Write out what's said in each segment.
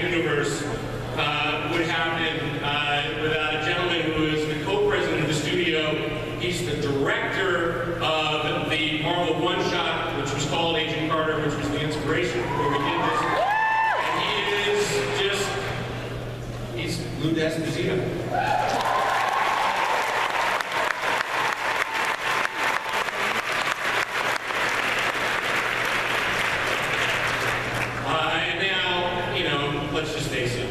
universe would happen without a gentleman who is the co-president of the studio. He's the director of the Marvel one-shot, which was called Agent Carter, which was the inspiration for where we did this. And he's Lou D'Esposito. Let's just face it,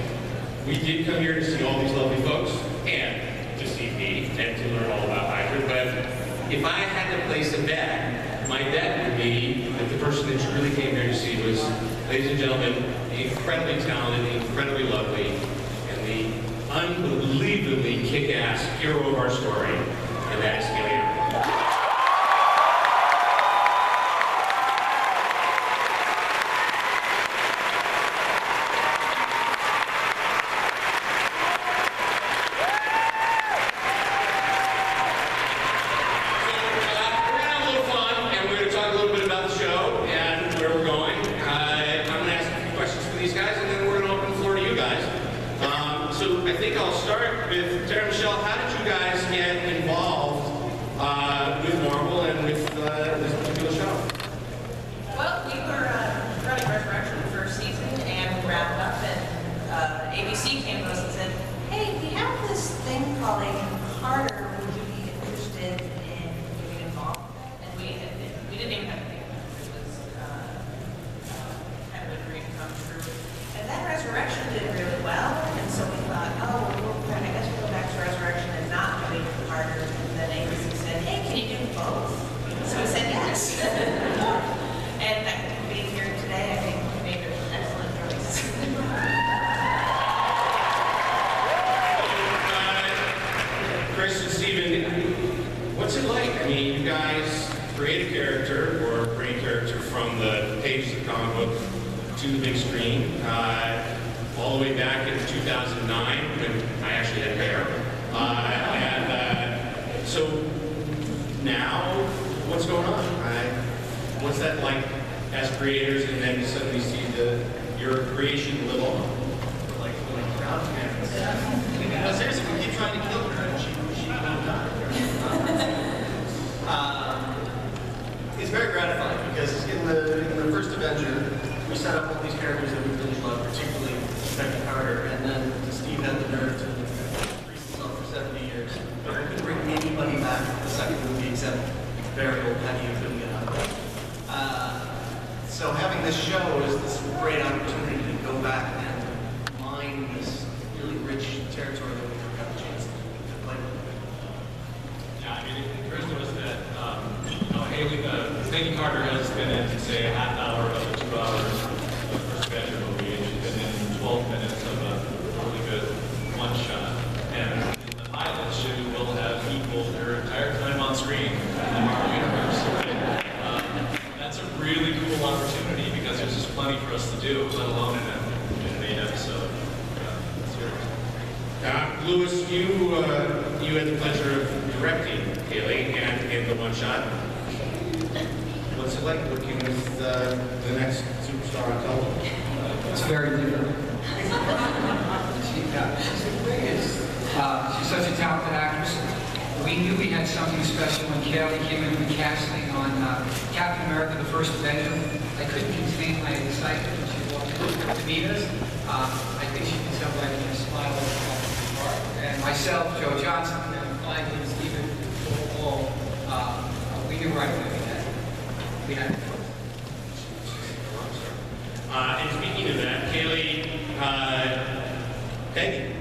we did come here to see all these lovely folks and to see me and to learn all about Hydra, but if I had to place a bet, my bet would be that the person that you really came here to see was, ladies and gentlemen, the incredibly talented, the incredibly lovely, and the unbelievably kick-ass hero of our story, and that is Hayley Atwell. Particularly Peggy Carter, and then Steve had the nerve to freeze himself for 70 years. But I couldn't bring anybody back for the second movie except very old Peggy who couldn't get out. So having this show is this great opportunity to go back and mine this really rich territory that we never got a chance to play with. Yeah, I mean, it occurs to us that Hayley, Peggy Carter has been in, say, a half hour of a 2 hour first Avenger movie, and she's been in 12 minutes of a really good one-shot. And in the pilot, she will have equaled her entire time on screen in the Marvel Universe. That's a really cool opportunity because there's just plenty for us to do, let alone in an 8 episode series. Louis, you had the pleasure of directing Hayley and in the one-shot. What's it like working with the next superstar on television? It's very different. She's such a talented actress. We knew we had something special when Kelly came in the casting on Captain America, the First Avenger. I couldn't contain my excitement when she walked in to meet us. I think she could tell by the smile of the part. And myself, Joe Johnston, and Stephen Paul, we knew right away we had it. And speaking of that, Hayley, Peggy,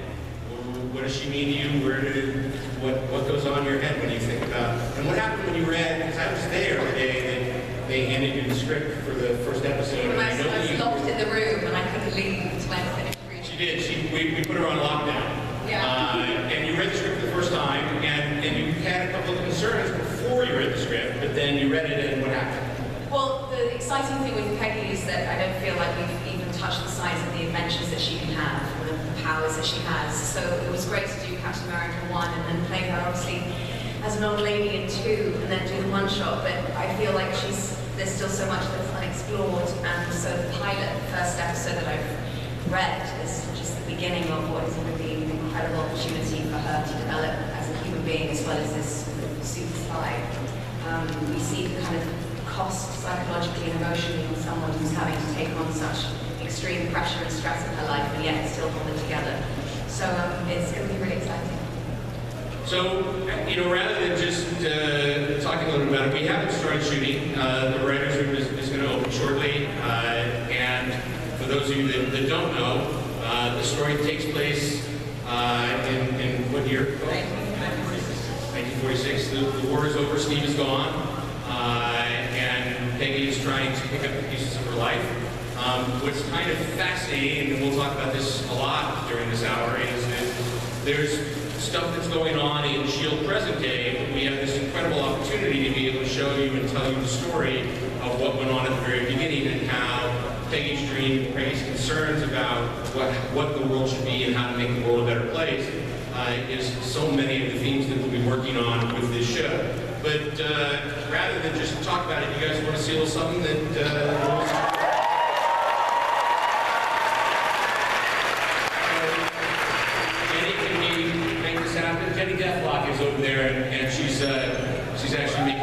what does she mean to you? What goes on in your head when you think about, and what happened when you read, because I was there the day that they handed you the script for the first episode. I was locked in the room and I couldn't leave until I finished reading. She did. We put her on lockdown. Yeah. And you read the script for the first time, and you had a couple of concerns before you read the script, but then you read it, and what happened? Well, the exciting thing with Peggy is that I don't feel like we've even touched the size of the adventures that she can have, or the powers that she has. So it was great to do Captain America 1 and then play her obviously as an old lady in 2 and then do the one-shot. But I feel like there's still so much that's unexplored, and so the pilot, the first episode that I've read as just the beginning of what is going to be an incredible opportunity for her to develop as a human being as well as this super spy. We see the kind of cost psychologically and emotionally on someone who's having to take on such extreme pressure and stress in her life and yet still hold it together. So it's going to be really exciting. So, rather than just talking a little bit about it, we haven't started shooting. The writer's room is going to open shortly. And for those of you that don't know, the story takes place in what year? 1946. The war is over, Steve is gone, and Peggy is trying to pick up the pieces of her life. What's kind of fascinating, and we'll talk about this a lot during this hour, is that there's stuff that's going on in S.H.I.E.L.D. present day, but we have this incredible opportunity to be able to show you and tell you the story of what went on at the very beginning and how Peggy's dream, Peggy's concerns about what the world should be and how to make the world a better place is so many of the themes that we'll be working on with this show. But rather than just talk about it, you guys want to see a little something that Jenny, can we make this happen? Jenny Deathlock is over there, and she's actually making